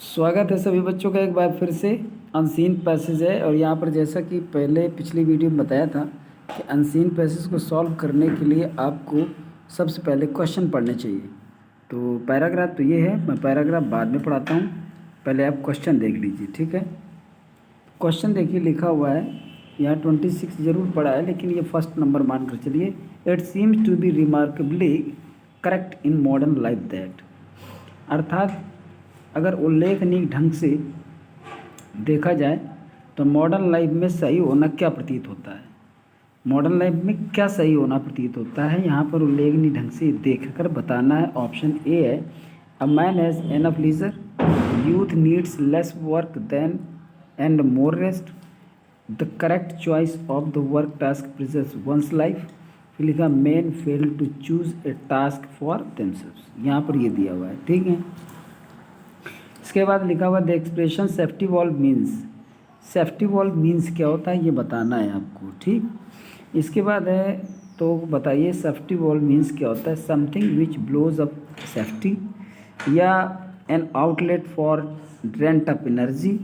स्वागत है सभी बच्चों का एक बार फिर से। अनसीन पैसेज है और यहाँ पर जैसा कि पहले पिछली वीडियो में बताया था कि अनसीन पैसेज को सॉल्व करने के लिए आपको सबसे पहले क्वेश्चन पढ़ने चाहिए। तो पैराग्राफ तो ये है, मैं पैराग्राफ बाद में पढ़ाता हूँ, पहले आप क्वेश्चन देख लीजिए, ठीक है। क्वेश्चन देखिए, लिखा हुआ है यहाँ 26 जरूर पढ़ा है लेकिन ये फर्स्ट नंबर मान कर चलिए। It seems to be remarkably correct in modern life that, अर्थात अगर उल्लेखनीय ढंग से देखा जाए तो मॉडर्न लाइफ में सही होना क्या प्रतीत होता है, मॉडर्न लाइफ में क्या सही होना प्रतीत होता है, यहाँ पर उल्लेखनीय ढंग से देखकर बताना है। ऑप्शन ए है, a man has enough leisure, youth needs less work than and more rest, the correct choice of the work task preserves one's life. फिर लिखा man fail to choose a task for themselves, यहाँ पर ये दिया हुआ है, ठीक है। इसके बाद लिखा हुआ the expression safety valve means, safety valve means क्या होता है ये बताना है आपको, ठीक। इसके बाद है, तो बताइए सेफ्टी वॉल्व मीन्स क्या होता है। Something which blows up safety, या an outlet for pent up energy,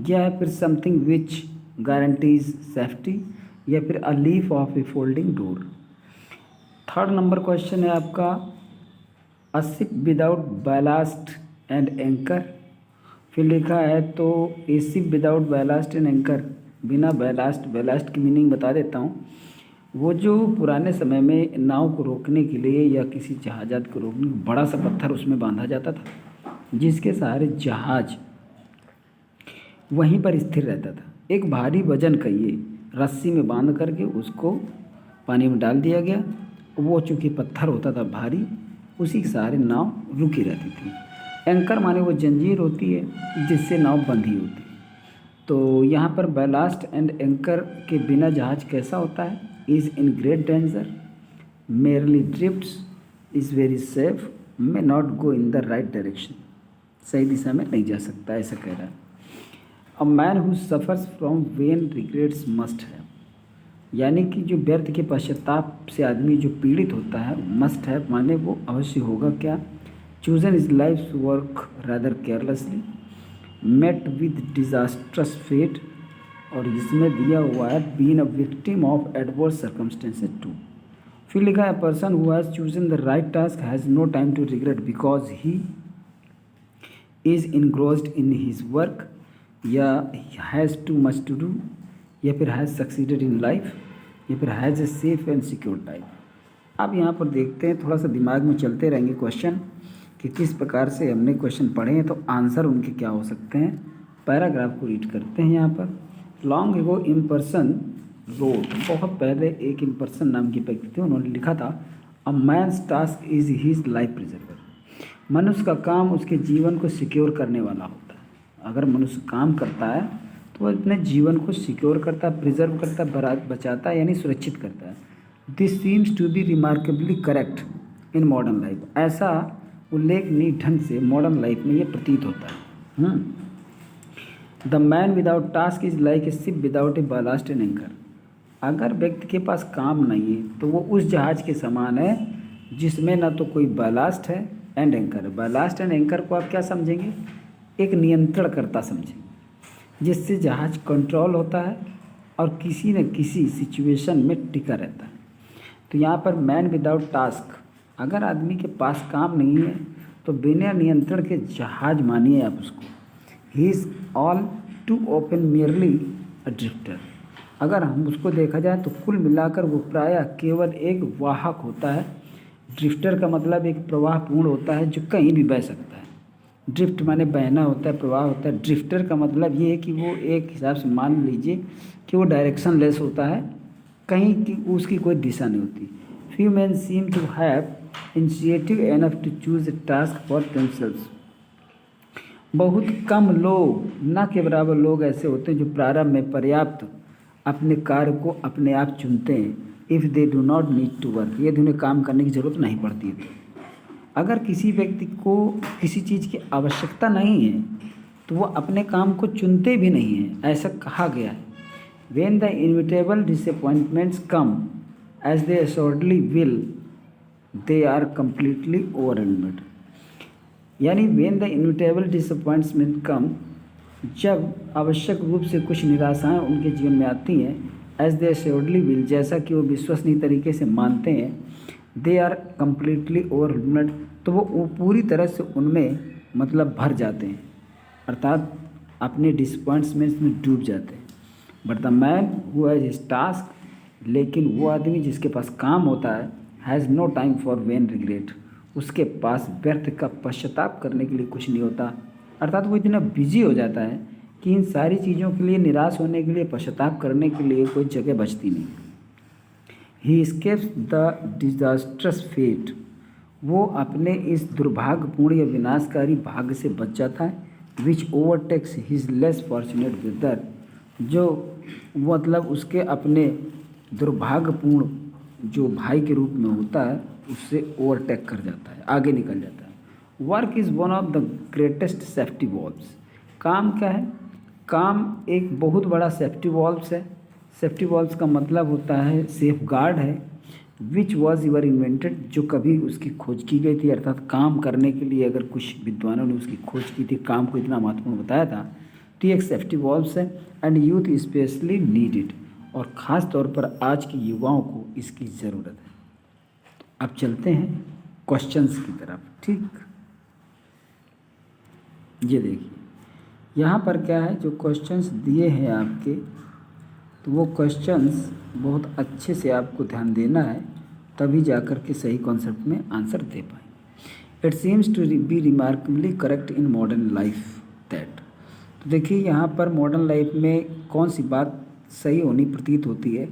या फिर समथिंग विच गारंटीज सेफ्टी, या फिर a leaf of a folding door. Third number question है आपका, a ship without ballast and anchor. फिर लिखा है तो a ship without ballast and anchor, बिना बैलास्ट, बैलास्ट की मीनिंग बता देता हूँ। वो जो पुराने समय में नाव को रोकने के लिए या किसी जहाज़ात को रोकने के लिए बड़ा सा पत्थर उसमें बांधा जाता था जिसके सहारे जहाज वहीं पर स्थिर रहता था। एक भारी वजन का ये रस्सी में बांध करके उसको पानी में डाल दिया गया, वो चूँकि पत्थर होता था भारी, उसी के सहारे नाव रुकी रहती थी। एंकर माने वो जंजीर होती है जिससे नाव बंधी होती है। तो यहाँ पर बैलास्ट एंड एंकर के बिना जहाज कैसा होता है, is in great danger, merely drifts, is very safe, may not go in the right direction, सही दिशा में नहीं जा सकता, ऐसा कह रहा है। A man who suffers from when regrets must have, यानी कि जो व्यर्थ के पश्चाताप से आदमी जो पीड़ित होता है, मस्ट हैव माने वो अवश्य होगा क्या, chosen is life work rather carelessly, met with disastrous fate, और इसमें दिया हुआ है been a victim of adverse circumstances too. फिर लिखा है person who has chosen the right task has no time to regret because he is engrossed in his work, या has too much to do, या फिर has succeeded in life, या फिर has a safe and secure type. अब यहाँ पर देखते हैं, थोड़ा सा दिमाग में चलते रहेंगे क्वेश्चन कि किस प्रकार से हमने क्वेश्चन पढ़े हैं तो आंसर उनके क्या हो सकते हैं। पैराग्राफ को रीड करते हैं यहाँ पर। लॉन्ग एगो इम्पर्सन रोड, बहुत पहले एक इम्पर्सन नाम की व्यक्ति थे, उन्होंने लिखा था a man's task is his life preserver, मनुष्य का काम उसके जीवन को सिक्योर करने वाला होता है। अगर मनुष्य काम करता है तो वह अपने जीवन को सिक्योर करता है, प्रिजर्व करता है, बचाता है, यानी सुरक्षित करता है। This seems to be remarkably correct in modern life, ऐसा उल्लेखनीय ढंग से मॉडर्न लाइफ में ये प्रतीत होता है। The man without task is like a ship without A ballast and anchor, अगर व्यक्ति के पास काम नहीं है तो वो उस जहाज के समान है जिसमें ना तो कोई बैलास्ट है एंड एंकर है। बैलास्ट एंड एंकर को आप क्या समझेंगे, एक नियंत्रणकर्ता समझेंगे जिससे जहाज कंट्रोल होता है और किसी न किसी सिचुएशन में टिका रहता है। तो यहाँ पर मैन विदाउट टास्क, अगर आदमी के पास काम नहीं है तो बिना नियंत्रण के जहाज मानिए आप उसको। He is all too open merely a drifter, अगर हम उसको देखा जाए तो कुल मिलाकर वो प्रायः केवल एक वाहक होता है। ड्रिफ्टर का मतलब एक प्रवाहपूर्ण होता है जो कहीं भी बह सकता है। ड्रिफ्ट माने बहना होता है, प्रवाह होता है। ड्रिफ्टर का मतलब ये है कि वो एक हिसाब से मान लीजिए कि वो डायरेक्शन लेस होता है, कहीं की उसकी कोई दिशा नहीं होती। Few man seem to have initiative enough to choose a task for themselves, बहुत कम लोग, ना के बराबर लोग ऐसे होते हैं जो प्रारंभ में पर्याप्त अपने कार्य को अपने आप चुनते हैं। If they do not need to work, यदि उन्हें काम करने की ज़रूरत नहीं पड़ती है। अगर किसी व्यक्ति को किसी चीज़ की आवश्यकता नहीं है तो वो अपने काम को चुनते भी नहीं हैं, ऐसा कहा गया है। When the inevitable disappointments come, as they assuredly will, they are completely overwhelmed. यानी व्हेन द इनविटेबल डिसअपॉइंटमेंट कम, जब आवश्यक रूप से कुछ निराशाएं उनके जीवन में आती हैं, एज दे एश्योर्डली विल, जैसा कि वो विश्वसनीय तरीके से मानते हैं, दे आर कम्प्लीटली ओवरवेल्म्ड, तो वो पूरी तरह से उनमें मतलब भर जाते हैं, अर्थात अपने डिसअपॉइंटमेंट्स में डूब जाते हैं। But the man who has his task, लेकिन वो आदमी जिसके पास काम होता है, has no time for vain regret, उसके पास व्यर्थ का पश्चाताप करने के लिए कुछ नहीं होता, अर्थात वो इतना बिजी हो जाता है कि इन सारी चीज़ों के लिए, निराश होने के लिए, पश्चाताप करने के लिए कोई जगह बचती नहीं। ही escapes द डिजास्ट्रस फेट, वो अपने इस दुर्भाग्यपूर्ण या विनाशकारी भाग्य से बच जाता है, which overtakes his less fortunate brother, जो मतलब उसके अपने दुर्भाग्यपूर्ण जो भाई के रूप में होता है उससे ओवरटेक कर जाता है, आगे निकल जाता है। Work is one of the greatest safety valves, काम क्या है? काम एक बहुत बड़ा सेफ्टी वॉल्व्स है। सेफ्टी वॉल्व्स का मतलब होता है सेफ गार्ड है, विच वॉज यूर इन्वेंटेड, जो कभी उसकी खोज की गई थी, अर्थात काम करने के लिए अगर कुछ विद्वानों ने उसकी खोज की थी, काम को इतना महत्वपूर्ण बताया था, तो ये एक सेफ्टी वॉल्व्स है। And youth specially need it, और ख़ास तौर पर आज के युवाओं को इसकी ज़रूरत है। अब चलते हैं क्वेश्चंस की तरफ। ठीक, ये देखिए यहाँ पर क्या है, जो क्वेश्चंस दिए हैं आपके, तो वो क्वेश्चंस बहुत अच्छे से आपको ध्यान देना है, तभी जाकर के सही कॉन्सेप्ट में आंसर दे पाएंगे। It seems to be remarkably correct in modern life that, तो देखिए यहाँ पर मॉडर्न लाइफ में कौन सी बात सही होनी प्रतीत होती है।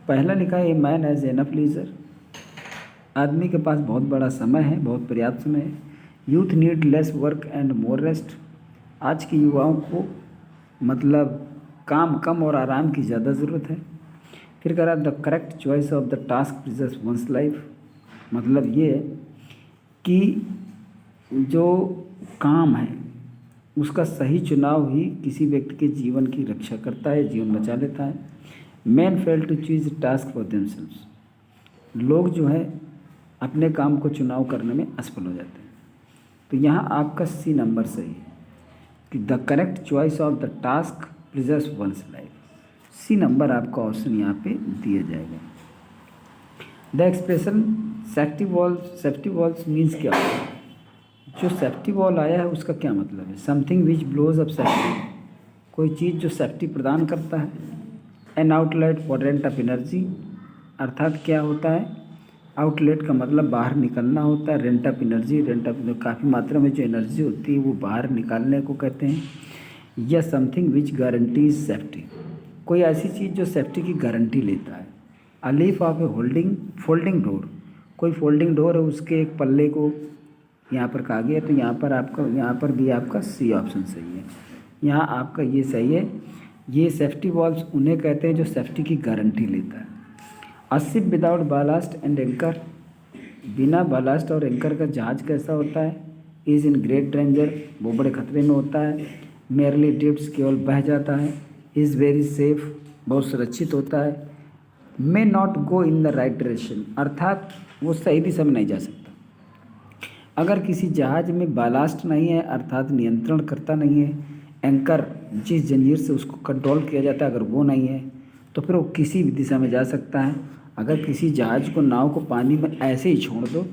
पहला लिखा है, a man has enough leisure, आदमी के पास बहुत बड़ा समय है, बहुत पर्याप्त समय है। Youth need lace work and more rest, आज के युवाओं को मतलब काम कम और आराम की ज़्यादा ज़रूरत है। फिर कह रहा the correct choice of the task preserves one's life, मतलब ये है कि जो काम है उसका सही चुनाव ही किसी व्यक्ति के जीवन की रक्षा करता है, जीवन बचा लेता है। Man fail to choose task for themselves, लोग जो है अपने काम को चुनाव करने में असफल हो जाते हैं। तो यहाँ आपका सी नंबर सही है कि the correct choice of the task preserves one's life, C number आपका ऑप्शन यहाँ पे दिया जाएगा। The expression safety walls means क्या होता है? जो सेफ्टी वॉल आया है उसका क्या मतलब है? Something which blows up safety, कोई चीज़ जो सेफ्टी प्रदान करता है। An outlet for rent of energy, अर्थात क्या होता है? आउटलेट का मतलब बाहर निकलना होता है, rent of energy, rent of काफ़ी मात्रा में जो एनर्जी होती है वो बाहर निकालने को कहते हैं। या समथिंग विच गारंटीज सेफ्टी, कोई ऐसी चीज़ जो सेफ्टी की गारंटी लेता है। अ leaf of a folding door, कोई फोल्डिंग डोर है उसके एक पल्ले को यहाँ पर कहा गया, तो यहाँ पर भी आपका सी ऑप्शन सही है। यहाँ आपका ये सही है। ये सेफ्टी वॉल्व्स उन्हें कहते हैं जो सेफ्टी की गारंटी लेता है। अ ship without ballast and anchor, बिना बालास्ट और एंकर का जहाज कैसा होता है? इज़ इन ग्रेट डेंजर, वो बड़े खतरे में होता है। मेयरली ड्रिफ्ट्स, केवल बह जाता है। इज़ वेरी सेफ, बहुत सुरक्षित होता है। मे not go in the right direction, अर्थात वो सही दिशा में नहीं जा सकता। अगर किसी जहाज में बालास्ट नहीं है, अर्थात नियंत्रण करता नहीं है, एंकर जिस जंजीर से उसको कंट्रोल किया जाता है अगर वो नहीं है, तो फिर वो किसी भी दिशा में जा सकता है। अगर किसी जहाज को, नाव को पानी में ऐसे ही छोड़ दो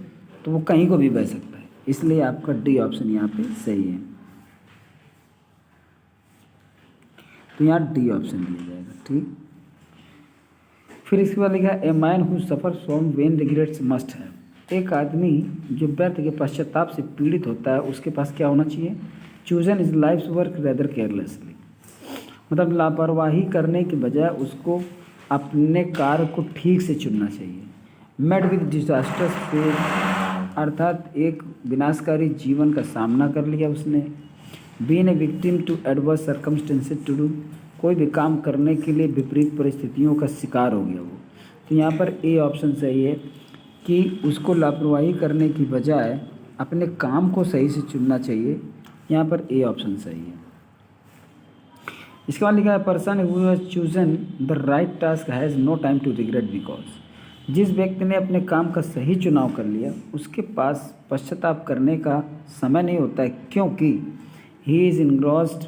तो वो कहीं को भी बह सकता है। इसलिए आपका डी ऑप्शन यहाँ पे सही है। तो यहाँ डी ऑप्शन दिया जाएगा। ठीक, फिर इसके बाद लिखा है, a man who suffer from when regrets must है, एक आदमी जो व्यर्थ के पश्चाताप से पीड़ित होता है उसके पास क्या होना चाहिए? Chosen is life's work rather carelessly, मतलब लापरवाही करने के बजाय उसको अपने कार्य को ठीक से चुनना चाहिए। मेड विद डिजास्टर्स फेट, अर्थात एक विनाशकारी जीवन का सामना कर लिया उसने। Been a victim to adverse circumstances to do, कोई भी काम करने के लिए विपरीत परिस्थितियों का शिकार हो गया वो। तो यहाँ पर ए ऑप्शन सही है कि उसको लापरवाही करने की बजाय अपने काम को सही से चुनना चाहिए। यहाँ पर ए ऑप्शन सही है। इसके बाद लिखा है, person who has chosen the right task has no time to regret because, जिस व्यक्ति ने अपने काम का सही चुनाव कर लिया उसके पास पश्चाताप करने का समय नहीं होता है, क्योंकि he is engrossed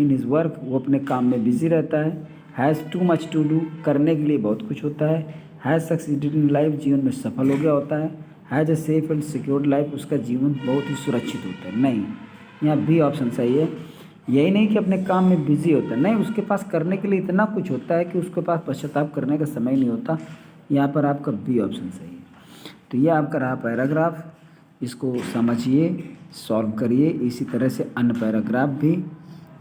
in his work. वो अपने काम में बिजी रहता है। Has too much to do, करने के लिए बहुत कुछ होता है। हैज़ सक्सीडेड इन लाइफ, जीवन में सफल हो गया होता है। Has a safe and secured life, उसका जीवन बहुत ही सुरक्षित होता है। नहीं, यहाँ बी ऑप्शन सही है। यही नहीं कि अपने काम में बिजी होता है, नहीं, उसके पास करने के लिए इतना कुछ होता है कि उसके पास पश्चाताप करने का समय नहीं होता। यहाँ पर आपका बी ऑप्शन सही है। तो यह आपका रहा पैराग्राफ, इसको समझिए, सॉल्व करिए, इसी तरह से अन्य पैराग्राफ भी।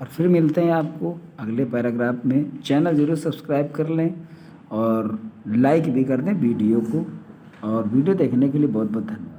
और फिर मिलते हैं आपको अगले पैराग्राफ में। चैनल ज़रूर सब्सक्राइब कर लें और लाइक भी कर दें वीडियो को। और वीडियो देखने के लिए बहुत बहुत धन्यवाद।